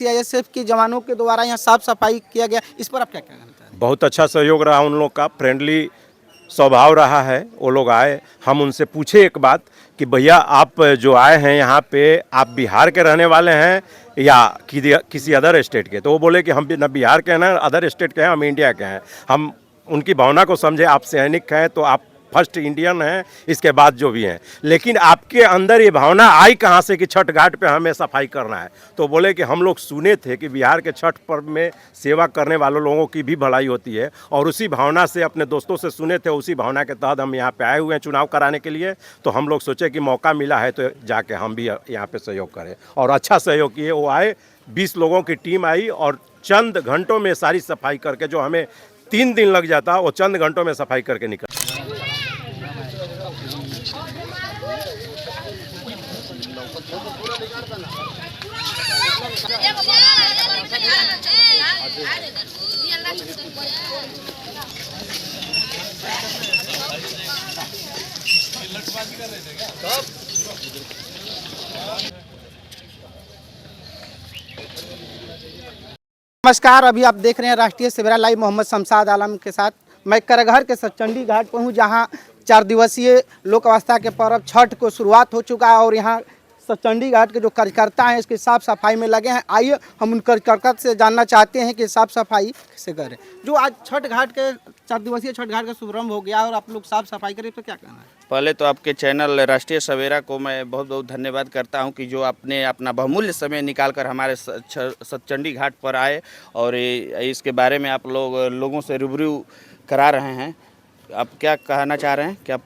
CISF के जवानों के द्वारा यहाँ साफ सफाई किया गया, इस पर आप क्या कहना चाहते हैं? बहुत अच्छा सहयोग रहा उन लोग का, फ्रेंडली स्वभाव रहा है। वो लोग आए, हम उनसे पूछे एक बात कि भैया आप जो आए हैं यहाँ पे, आप बिहार के रहने वाले हैं या किसी अदर स्टेट के? तो वो बोले कि हम न बिहार के हैं ना अदर स्टेट के हैं, हम इंडिया के हैं। हम उनकी भावना को समझे, आप सैनिक हैं तो आप फर्स्ट इंडियन हैं, इसके बाद जो भी हैं। लेकिन आपके अंदर ये भावना आई कहाँ से कि छठ घाट पे हमें सफाई करना है? तो बोले कि हम लोग सुने थे कि बिहार के छठ पर्व में सेवा करने वाले लोगों की भी भलाई होती है, और उसी भावना से अपने दोस्तों से सुने थे, उसी भावना के तहत हम यहाँ पे आए हुए हैं चुनाव कराने के लिए। तो हम लोग सोचे कि मौका मिला है तो जाके हम भी यहाँ पे सहयोग करें, और अच्छा सहयोग किए। वो आए, 20 लोगों की टीम आई और चंद घंटों में सारी सफाई करके, जो हमें 3 दिन लग जाता वो चंद घंटों में सफाई करके निकल। नमस्कार, अभी आप देख रहे हैं राष्ट्रीय सवेरा लाइव। मोहम्मद शमशाद आलम के साथ मैं करगहर के सचंडी घाट पर हूँ, जहाँ 4 दिवसीय लोक आस्था के पर्व छठ को शुरुआत हो चुका है और यहाँ सचंडी घाट के जो कार्यकर्ता हैं इसकी साफ सफाई में लगे हैं। आइए हम उन कार्यकर्ता से जानना चाहते हैं कि साफ सफाई कैसे करें। जो आज छठ घाट के 4 दिवसीय छठ घाट का शुभारंभ हो गया और आप लोग साफ सफाई करें, तो क्या कहना है? पहले तो आपके चैनल राष्ट्रीय सवेरा को मैं बहुत बहुत धन्यवाद करता हूं कि जो आपने अपना बहुमूल्य समय निकालकर हमारे सचंडी घाट पर आए और इसके बारे में आप लोगों से रूबरू करा रहे हैं। आप क्या कहना चाह रहे हैं? क्या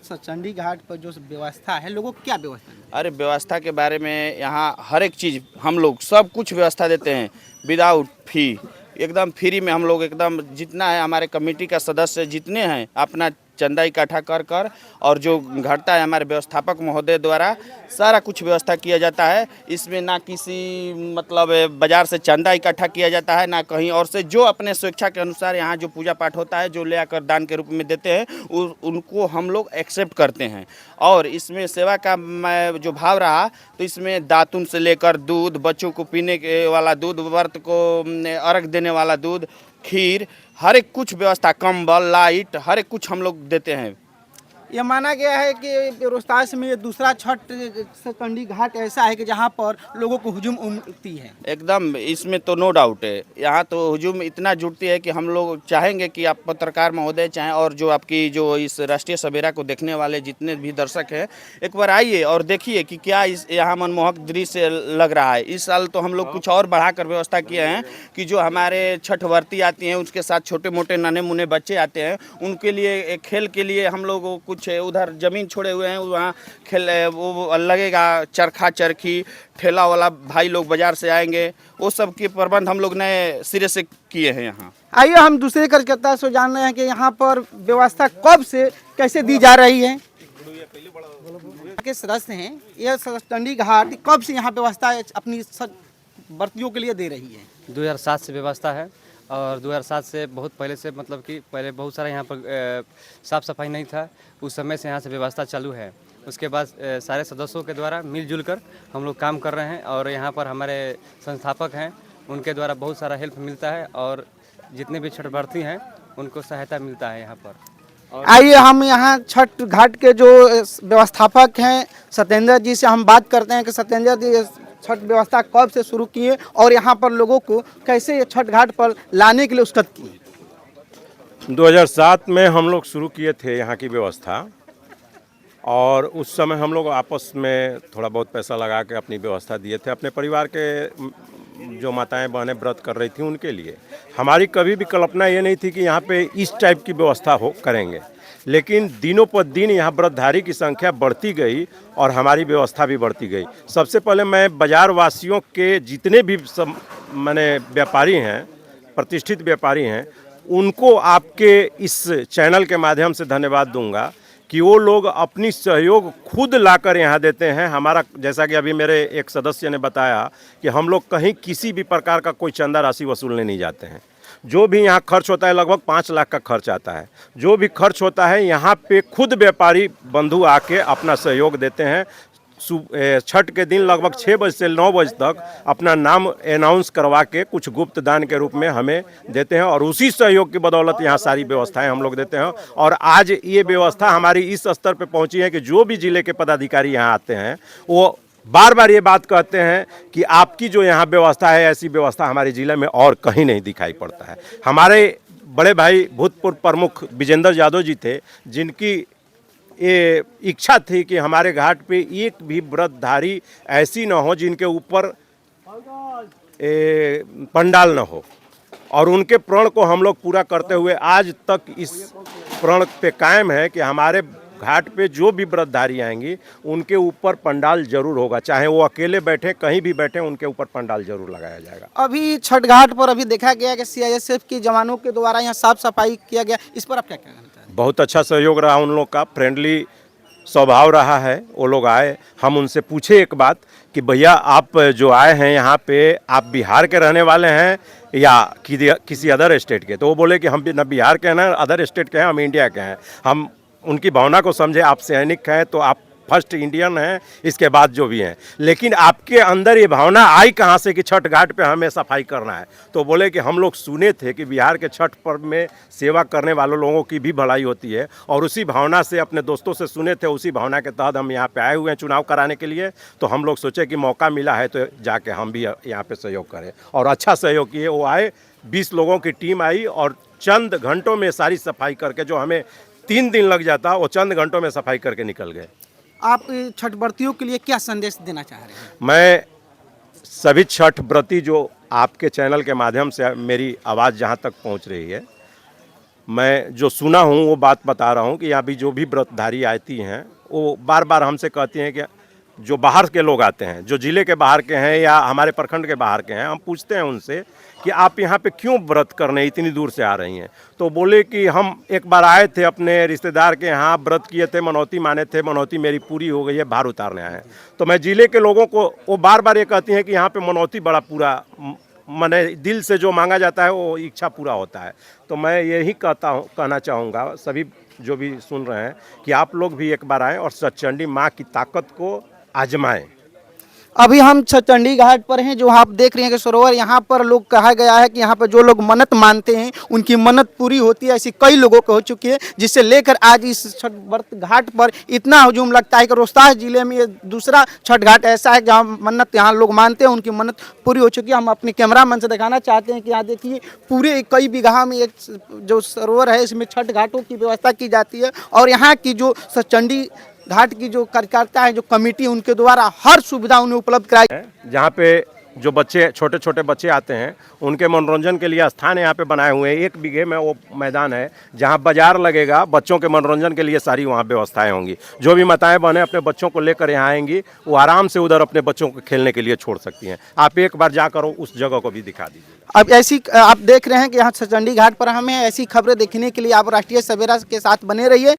सचंडी घाट पर जो व्यवस्था है, लोगों को क्या व्यवस्था है? अरे व्यवस्था के बारे में यहाँ हर एक चीज़ हम लोग सब कुछ व्यवस्था देते हैं विदाउट फी, एकदम फ्री में। हम लोग एकदम जितना है हमारे कमेटी का सदस्य जितने हैं अपना चंदा इकट्ठा कर और जो घटता है हमारे व्यवस्थापक महोदय द्वारा सारा कुछ व्यवस्था किया जाता है। इसमें ना किसी मतलब बाज़ार से चंदा इकट्ठा किया जाता है, ना कहीं और से। जो अपने स्वेच्छा के अनुसार यहाँ जो पूजा पाठ होता है, जो ले आकर दान के रूप में देते हैं, उनको हम लोग एक्सेप्ट करते हैं। और इसमें सेवा का जो भाव रहा, तो इसमें दातुन से लेकर दूध, बच्चों को पीने के वाला दूध, व्रत को अर्घ देने वाला दूध, खीर, हर एक कुछ व्यवस्था, कंबल, लाइट, हर एक कुछ हम लोग देते हैं। यह माना गया है कि रोहतास में ये दूसरा छठ सचंडी घाट ऐसा है कि जहाँ पर लोगों को हुजूम उमड़ती है। एकदम, इसमें तो नो डाउट है। यहाँ तो हुजूम इतना जुटती है कि हम लोग चाहेंगे कि आप पत्रकार महोदय चाहें और जो आपकी जो इस राष्ट्रीय सवेरा को देखने वाले जितने भी दर्शक हैं, एक बार आइए और देखिए कि क्या इस यहाँ मनमोहक दृश्य लग रहा है। इस साल तो हम लोग कुछ और बढ़ाकर व्यवस्था किए हैं कि जो हमारे छठ वर्ती आती हैं, उसके साथ छोटे मोटे नन्हे मुन्ने बच्चे आते हैं, उनके लिए खेल के लिए हम लोग कुछ उधर जमीन छोड़े हुए हैं, वहाँ खेल वो लगेगा, चरखा चरखी, ठेला वाला भाई लोग बाजार से आएंगे, वो सब के प्रबंध हम लोग नए सिरे से किए हैं यहाँ। आइए हम दूसरे कार्यकर्ता से जान रहे हैं कि यहाँ पर व्यवस्था कब से कैसे दी जा रही है। के सदस्य हैं, यह सचंडी घाट कब से यहाँ व्यवस्था अपनी व्रतियों के लिए दे रही है? 2007 से व्यवस्था है और 2007 से बहुत पहले से, मतलब कि पहले बहुत सारा यहाँ पर साफ़ सफाई नहीं था, उस समय से यहाँ से व्यवस्था चालू है। उसके बाद सारे सदस्यों के द्वारा मिलजुल कर हम लोग काम कर रहे हैं और यहाँ पर हमारे संस्थापक हैं, उनके द्वारा बहुत सारा हेल्प मिलता है और जितने भी छठ व्रती हैं उनको सहायता मिलता है यहाँ पर। आइए हम यहाँ छठ घाट के जो व्यवस्थापक हैं सत्येंद्र जी से हम बात करते हैं कि सत्येंद्र जी छठ व्यवस्था कब से शुरू किए और यहाँ पर लोगों को कैसे छठ घाट पर लाने के लिए उसकत किए? 2007 में हम लोग शुरू किए थे यहाँ की व्यवस्था, और उस समय हम लोग आपस में थोड़ा बहुत पैसा लगा के अपनी व्यवस्था दिए थे अपने परिवार के जो माताएं बहनें व्रत कर रही थी उनके लिए। हमारी कभी भी कल्पना ये नहीं थी कि यहाँ पे इस टाइप की व्यवस्था करेंगे, लेकिन दिनों पर दिन यहाँ व्रतधारी की संख्या बढ़ती गई और हमारी व्यवस्था भी बढ़ती गई। सबसे पहले मैं बाजार वासियों के जितने भी माने व्यापारी हैं, प्रतिष्ठित व्यापारी हैं, उनको आपके इस चैनल के माध्यम से धन्यवाद दूंगा कि वो लोग अपनी सहयोग खुद लाकर यहाँ देते हैं। हमारा, जैसा कि अभी मेरे एक सदस्य ने बताया, कि हम लोग कहीं किसी भी प्रकार का कोई चंदा राशि वसूलने नहीं जाते हैं। जो भी यहाँ खर्च होता है, लगभग 5 लाख का खर्च आता है। जो भी खर्च होता है यहाँ पे खुद व्यापारी बंधु आके अपना सहयोग देते हैं। छठ के दिन लगभग 6 बजे से 9 बजे तक अपना नाम अनाउंस करवा के कुछ गुप्त दान के रूप में हमें देते हैं और उसी सहयोग की बदौलत यहाँ सारी व्यवस्थाएं हम लोग देते हैं। और आज ये व्यवस्था हमारी इस स्तर पे पहुंची है कि जो भी जिले के पदाधिकारी यहाँ आते हैं वो बार बार ये बात कहते हैं कि आपकी जो यहाँ व्यवस्था है ऐसी व्यवस्था हमारे जिले में और कहीं नहीं दिखाई पड़ता है। हमारे बड़े भाई भूतपूर्व प्रमुख विजेंद्र यादव जी थे, जिनकी ये इच्छा थी कि हमारे घाट पे एक भी व्रतधारी ऐसी न हो जिनके ऊपर पंडाल न हो, और उनके प्रण को हम लोग पूरा करते हुए आज तक इस प्रण पे कायम है कि हमारे घाट पे जो भी व्रतधारी आएंगी उनके ऊपर पंडाल जरूर होगा, चाहे वो अकेले बैठे कहीं भी बैठे उनके ऊपर पंडाल जरूर लगाया जाएगा। अभी छठ घाट पर अभी देखा गया कि सीआईएसएफ के जवानों के द्वारा यहाँ साफ सफाई किया गया, इस पर आप क्या कहना चाहते हैं? बहुत अच्छा सहयोग रहा उन लोग का, फ्रेंडली स्वभाव रहा है। वो लोग आए, हम उनसे पूछे एक बात कि भैया आप जो आए हैं यहाँ पे आप बिहार के रहने वाले हैं या किसी अदर स्टेट के? तो वो बोले कि हम न बिहार के हैं ना अदर स्टेट के हैं, हम इंडिया के हैं। हम उनकी भावना को समझे, आप सैनिक हैं तो आप फर्स्ट इंडियन हैं, इसके बाद जो भी हैं, लेकिन आपके अंदर ये भावना आई कहाँ से कि छठ घाट पे हमें सफाई करना है? तो बोले कि हम लोग सुने थे कि बिहार के छठ पर्व में सेवा करने वालों लोगों की भी भलाई होती है, और उसी भावना से अपने दोस्तों से सुने थे, उसी भावना के तहत हम यहाँ पे आए हुए हैं चुनाव कराने के लिए। तो हम लोग सोचे कि मौका मिला है तो जाके हम भी यहाँ पे सहयोग करें, और अच्छा सहयोग किए। वो आए, 20 लोगों की टीम आई और चंद घंटों में सारी सफाई करके, जो हमें 3 दिन लग जाता वो चंद घंटों में सफाई करके निकल गए। आप छठ व्रतियों के लिए क्या संदेश देना चाह रहे हैं? मैं सभी छठ व्रती जो आपके चैनल के माध्यम से मेरी आवाज़ जहाँ तक पहुँच रही है, मैं जो सुना हूँ वो बात बता रहा हूँ कि यहाँ भी जो भी व्रतधारी आती हैं वो बार बार हमसे कहती हैं कि जो बाहर के लोग आते हैं, जो ज़िले के बाहर के हैं या हमारे प्रखंड के बाहर के हैं, हम पूछते हैं उनसे कि आप यहाँ पे क्यों व्रत करने इतनी दूर से आ रही हैं? तो बोले कि हम एक बार आए थे अपने रिश्तेदार के यहाँ, व्रत किए थे, मनौती माने थे, मनौती मेरी पूरी हो गई है, भार उतारने आए हैं। तो मैं ज़िले के लोगों को वो बार बार ये कहती हैं कि यहाँ पे मनौती बड़ा पूरा मने दिल से जो मांगा जाता है वो इच्छा पूरा होता है। तो मैं यही कहना चाहूँगा सभी जो भी सुन रहे हैं कि आप लोग भी एक बार आएँ और सचंडी माँ की ताकत को आजमाएं। अभी हम चंडी घाट पर हैं, जो आप देख रहे हैं कि सरोवर, यहाँ पर लोग कहा गया है कि यहाँ पर जो लोग मन्नत मानते हैं उनकी मन्नत पूरी होती है। ऐसी कई लोगों को हो चुकी है, जिससे लेकर आज इस छठ व्रत घाट पर इतना हुजूम लगता है कि रोहतास जिले में ये दूसरा छठ घाट ऐसा है जहाँ मन्नत यहाँ लोग मानते हैं, उनकी मन्नत पूरी हो चुकी है। हम अपने कैमरामैन से दिखाना चाहते हैं कि यहाँ देखिए पूरे कई बीघा में एक जो सरोवर है इसमें छठ घाटों की व्यवस्था की जाती है, और यहाँ की जो चंडी घाट की जो कार्यकर्ता है, जो कमेटी, उनके द्वारा हर सुविधा उन्हें उपलब्ध कराई। जहाँ पे जो बच्चे छोटे छोटे बच्चे आते हैं उनके मनोरंजन के लिए स्थान यहाँ पे बनाए हुए हैं। 1 बीघे में वो मैदान है जहाँ बाजार लगेगा, बच्चों के मनोरंजन के लिए सारी वहाँ व्यवस्थाएं होंगी। जो भी माताएं बहनें अपने बच्चों को लेकर यहाँ आएंगी वो आराम से उधर अपने बच्चों को खेलने के लिए छोड़ सकती हैं। आप एक बार जाकर उस जगह को भी दिखा दीजिए। अब ऐसी आप देख रहे हैं कि यहाँ चंडी घाट पर हमें ऐसी खबरें देखने के लिए आप राष्ट्रीय सवेरा के साथ बने रहिए।